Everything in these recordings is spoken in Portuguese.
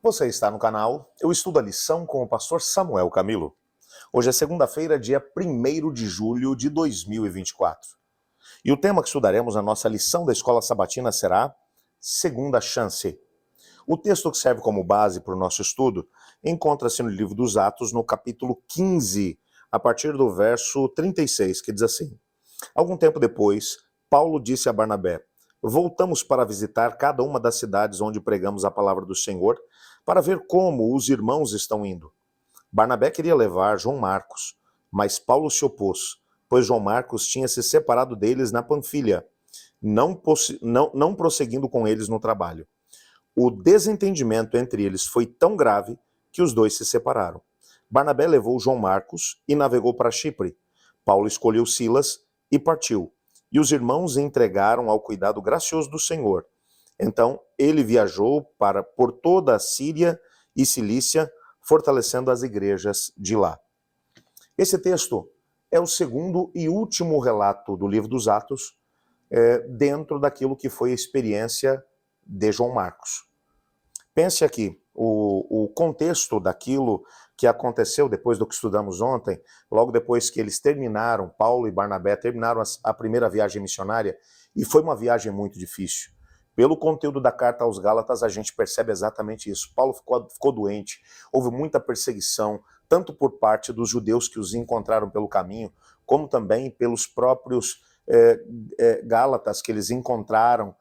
Você está no canal Eu Estudo a Lição com o pastor Samuel Camilo. Hoje é segunda-feira, dia 1º de julho de 2024. E o tema que estudaremos na nossa lição da Escola Sabatina será Segunda Chance. O texto que serve como base para o nosso estudo encontra-se no livro dos Atos, no capítulo 15, a partir do verso 36, que diz assim: Algum tempo depois, Paulo disse a Barnabé: Voltamos para visitar cada uma das cidades onde pregamos a palavra do Senhor, para ver como os irmãos estão indo. Barnabé queria levar João Marcos, mas Paulo se opôs, pois João Marcos tinha se separado deles na Panfilha, não prosseguindo com eles no trabalho. O desentendimento entre eles foi tão grave que os dois se separaram. Barnabé levou João Marcos e navegou para Chipre. Paulo escolheu Silas e partiu. E os irmãos entregaram ao cuidado gracioso do Senhor. Então ele viajou por toda a Síria e Cilícia, fortalecendo as igrejas de lá. Esse texto é o segundo e último relato do livro dos Atos, dentro daquilo que foi a experiência de João Marcos. Pense aqui, o contexto daquilo que aconteceu depois do que estudamos ontem, logo depois que eles terminaram, Paulo e Barnabé terminaram a primeira viagem missionária, e foi uma viagem muito difícil. Pelo conteúdo da carta aos Gálatas, a gente percebe exatamente isso. Paulo ficou doente, houve muita perseguição, tanto por parte dos judeus que os encontraram pelo caminho, como também pelos próprios Gálatas que eles encontraram,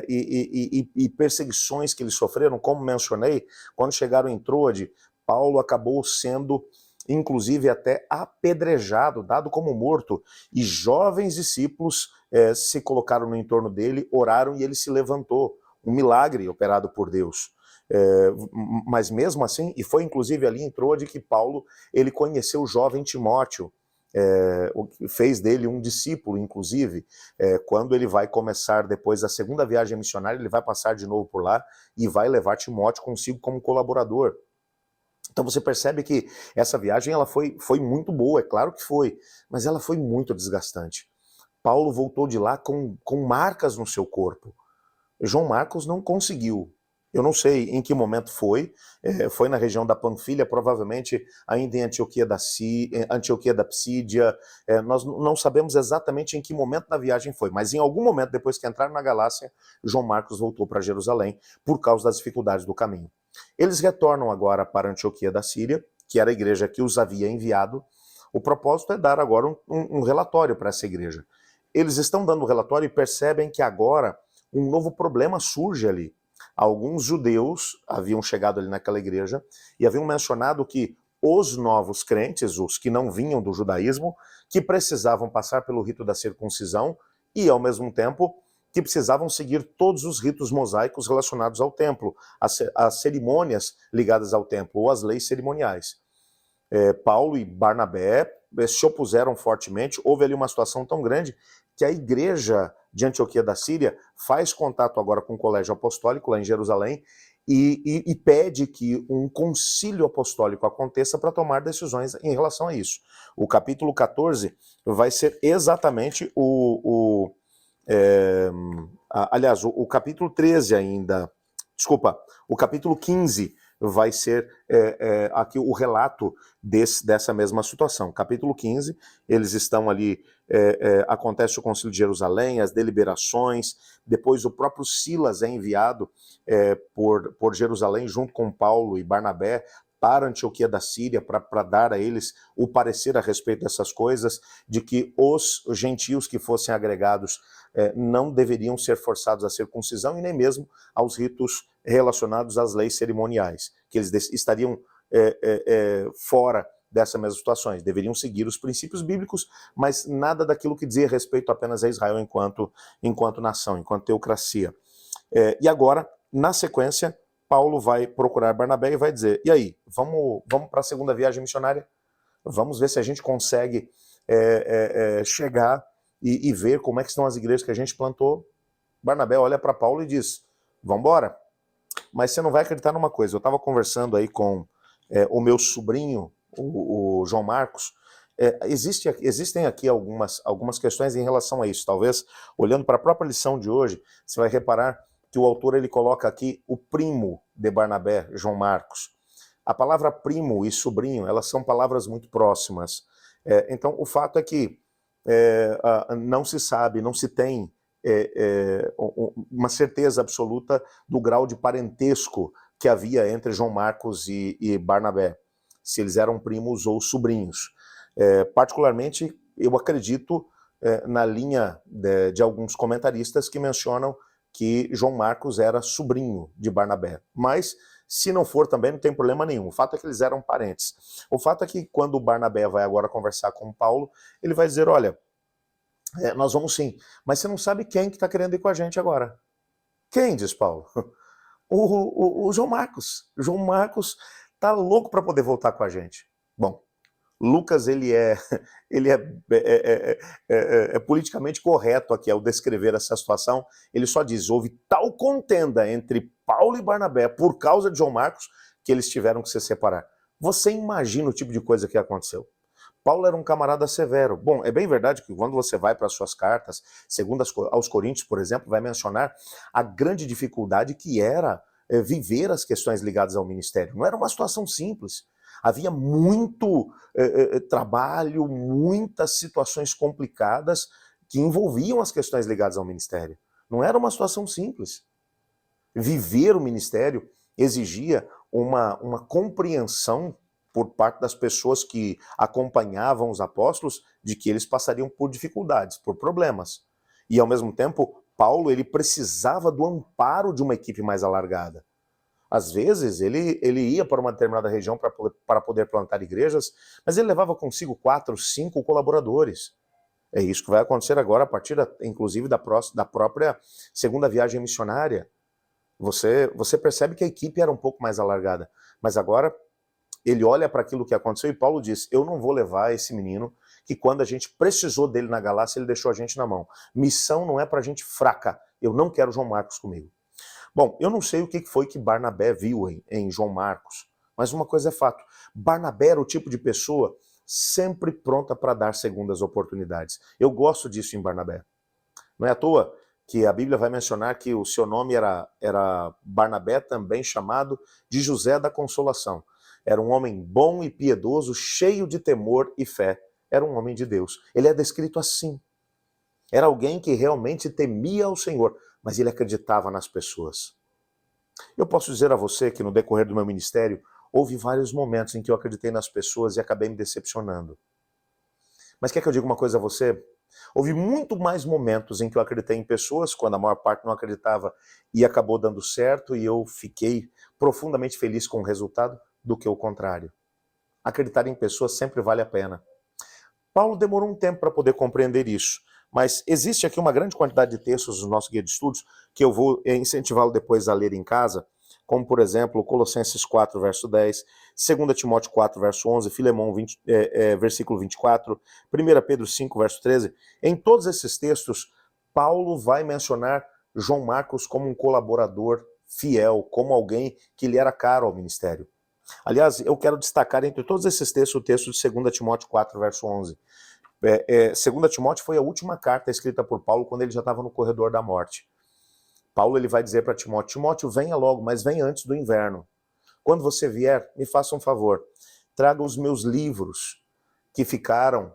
e perseguições que eles sofreram. Como mencionei, quando chegaram em Troade, Paulo acabou sendo, inclusive, até apedrejado, dado como morto, e jovens discípulos se colocaram no entorno dele, oraram e ele se levantou, um milagre operado por Deus. Mas mesmo assim, e foi inclusive ali em Troade que Paulo ele conheceu o jovem Timóteo, fez dele um discípulo, inclusive, quando ele vai começar depois da segunda viagem missionária, ele vai passar de novo por lá e vai levar Timóteo consigo como colaborador. Então você percebe que essa viagem ela foi muito boa, é claro que foi, mas ela foi muito desgastante. Paulo voltou de lá com marcas no seu corpo. João Marcos não conseguiu. Eu não sei em que momento foi na região da Panfilha, provavelmente ainda em Antioquia da Psídia, nós não sabemos exatamente em que momento da viagem foi, mas em algum momento depois que entraram na Galácia, João Marcos voltou para Jerusalém por causa das dificuldades do caminho. Eles retornam agora para Antioquia da Síria, que era a igreja que os havia enviado. O propósito é dar agora um relatório para essa igreja. Eles estão dando o relatório e percebem que agora um novo problema surge ali. Alguns judeus haviam chegado ali naquela igreja e haviam mencionado que os novos crentes, os que não vinham do judaísmo, que precisavam passar pelo rito da circuncisão e, ao mesmo tempo, que precisavam seguir todos os ritos mosaicos relacionados ao templo, as cerimônias ligadas ao templo, ou as leis cerimoniais. Paulo e Barnabé se opuseram fortemente, houve ali uma situação tão grande que a igreja de Antioquia da Síria faz contato agora com o colégio apostólico lá em Jerusalém e pede que um concílio apostólico aconteça para tomar decisões em relação a isso. O capítulo 14 vai ser exatamente aliás, o capítulo 13 ainda, desculpa, o capítulo 15 vai ser aqui o relato dessa mesma situação. Capítulo 15, eles estão ali, acontece o Concílio de Jerusalém, as deliberações, depois o próprio Silas é enviado por Jerusalém junto com Paulo e Barnabé para Antioquia da Síria, para dar a eles o parecer a respeito dessas coisas, de que os gentios que fossem agregados não deveriam ser forçados à circuncisão e nem mesmo aos ritos relacionados às leis cerimoniais, que eles estariam fora dessas mesmas situações, deveriam seguir os princípios bíblicos, mas nada daquilo que dizia respeito apenas a Israel enquanto nação, enquanto teocracia. E agora, na sequência, Paulo vai procurar Barnabé e vai dizer, e aí, vamos para a segunda viagem missionária? Vamos ver se a gente consegue chegar e ver como é que estão as igrejas que a gente plantou. Barnabé olha para Paulo e diz, vamos embora. Mas você não vai acreditar numa coisa, eu estava conversando aí com o meu sobrinho, o João Marcos, existem aqui algumas questões em relação a isso. Talvez, olhando para a própria lição de hoje, você vai reparar que o autor ele coloca aqui o primo de Barnabé, João Marcos. A palavra primo e sobrinho, elas são palavras muito próximas. Então, o fato é que não se sabe, não se tem uma certeza absoluta do grau de parentesco que havia entre João Marcos e Barnabé, se eles eram primos ou sobrinhos. Particularmente, eu acredito na linha de alguns comentaristas que mencionam que João Marcos era sobrinho de Barnabé. Mas, se não for também, não tem problema nenhum. O fato é que eles eram parentes. O fato é que quando o Barnabé vai agora conversar com o Paulo, ele vai dizer, olha, nós vamos sim, mas você não sabe quem que está querendo ir com a gente agora. Quem, diz Paulo? O João Marcos. O João Marcos tá louco para poder voltar com a gente. Bom, Lucas ele é politicamente correto aqui ao descrever essa situação. Ele só diz, houve tal contenda entre Paulo e Barnabé por causa de João Marcos que eles tiveram que se separar. Você imagina o tipo de coisa que aconteceu. Paulo era um camarada severo. Bom, é bem verdade que quando você vai para as suas cartas, segundo aos Coríntios, por exemplo, vai mencionar a grande dificuldade que era viver as questões ligadas ao ministério. Não era uma situação simples. Havia muito trabalho, muitas situações complicadas que envolviam as questões ligadas ao ministério. Não era uma situação simples. Viver o ministério exigia uma compreensão por parte das pessoas que acompanhavam os apóstolos de que eles passariam por dificuldades, por problemas. E ao mesmo tempo, Paulo ele precisava do amparo de uma equipe mais alargada. Às vezes, ele ia para uma determinada região para poder plantar igrejas, mas ele levava consigo 4, 5 colaboradores. É isso que vai acontecer agora, a partir, inclusive, da própria segunda viagem missionária. Você percebe que a equipe era um pouco mais alargada, mas agora ele olha para aquilo que aconteceu e Paulo diz, eu não vou levar esse menino que quando a gente precisou dele na Galácia, ele deixou a gente na mão. Missão não é para gente fraca, eu não quero João Marcos comigo. Bom, eu não sei o que foi que Barnabé viu em João Marcos, mas uma coisa é fato, Barnabé era o tipo de pessoa sempre pronta para dar segundas oportunidades. Eu gosto disso em Barnabé. Não é à toa que a Bíblia vai mencionar que o seu nome era Barnabé, também chamado de José da Consolação. Era um homem bom e piedoso, cheio de temor e fé. Era um homem de Deus. Ele é descrito assim. Era alguém que realmente temia ao Senhor, mas ele acreditava nas pessoas. Eu posso dizer a você que no decorrer do meu ministério, houve vários momentos em que eu acreditei nas pessoas e acabei me decepcionando. Mas quer que eu diga uma coisa a você? Houve muito mais momentos em que eu acreditei em pessoas, quando a maior parte não acreditava e acabou dando certo, e eu fiquei profundamente feliz com o resultado, do que o contrário. Acreditar em pessoas sempre vale a pena. Paulo demorou um tempo para poder compreender isso, mas existe aqui uma grande quantidade de textos no nosso guia de estudos que eu vou incentivá-lo depois a ler em casa, como por exemplo Colossenses 4, verso 10, 2 Timóteo 4, verso 11, Filemão versículo 24, 1 Pedro 5, verso 13. Em todos esses textos, Paulo vai mencionar João Marcos como um colaborador fiel, como alguém que lhe era caro ao ministério. Aliás, eu quero destacar entre todos esses textos o texto de 2 Timóteo 4, verso 11. 2 Timóteo foi a última carta escrita por Paulo quando ele já estava no corredor da morte. Paulo ele vai dizer para Timóteo, Timóteo, venha logo, mas venha antes do inverno. Quando você vier, me faça um favor, traga os meus livros que ficaram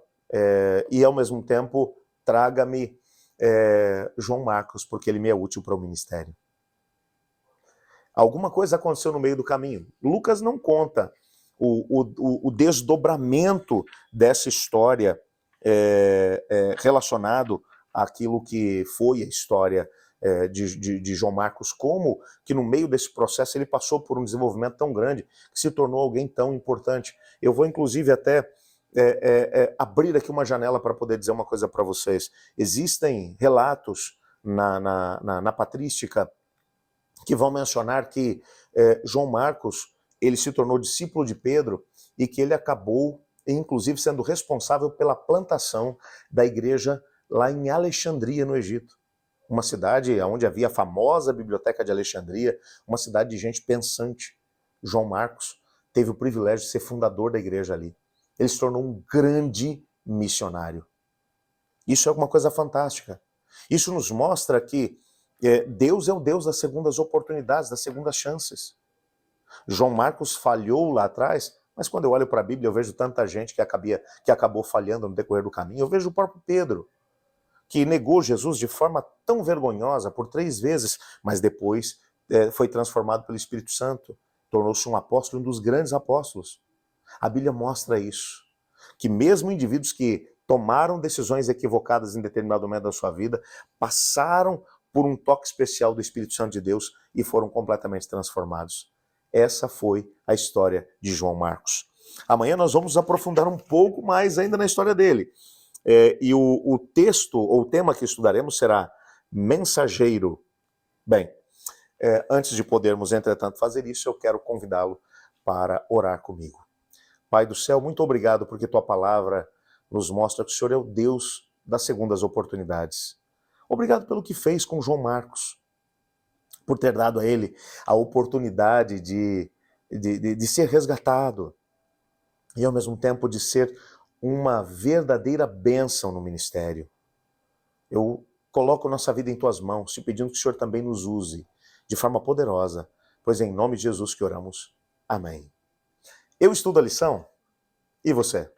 e ao mesmo tempo traga-me João Marcos, porque ele me é útil para o ministério. Alguma coisa aconteceu no meio do caminho. Lucas não conta o desdobramento dessa história relacionado àquilo que foi a história de João Marcos, como que no meio desse processo ele passou por um desenvolvimento tão grande que se tornou alguém tão importante. Eu vou inclusive até abrir aqui uma janela para poder dizer uma coisa para vocês. Existem relatos na patrística que vão mencionar que João Marcos ele se tornou discípulo de Pedro e que ele acabou, inclusive, sendo responsável pela plantação da igreja lá em Alexandria, no Egito. Uma cidade onde havia a famosa Biblioteca de Alexandria, uma cidade de gente pensante. João Marcos teve o privilégio de ser fundador da igreja ali. Ele se tornou um grande missionário. Isso é uma coisa fantástica. Isso nos mostra que Deus é o Deus das segundas oportunidades, das segundas chances. João Marcos falhou lá atrás, mas quando eu olho para a Bíblia eu vejo tanta gente que acabou falhando no decorrer do caminho. Eu vejo o próprio Pedro, que negou Jesus de forma tão vergonhosa por 3 vezes, mas depois foi transformado pelo Espírito Santo, tornou-se um apóstolo, um dos grandes apóstolos. A Bíblia mostra isso, que mesmo indivíduos que tomaram decisões equivocadas em determinado momento da sua vida, passaram por um toque especial do Espírito Santo de Deus e foram completamente transformados. Essa foi a história de João Marcos. Amanhã nós vamos aprofundar um pouco mais ainda na história dele. E o texto, ou o tema que estudaremos será mensageiro. Bem, antes de podermos, entretanto, fazer isso, eu quero convidá-lo para orar comigo. Pai do céu, muito obrigado porque tua palavra nos mostra que o Senhor é o Deus das segundas oportunidades. Obrigado pelo que fez com João Marcos, por ter dado a ele a oportunidade de ser resgatado e ao mesmo tempo de ser uma verdadeira bênção no ministério. Eu coloco nossa vida em tuas mãos, te pedindo que o Senhor também nos use de forma poderosa, pois é em nome de Jesus que oramos. Amém. Eu estudo a lição, e você?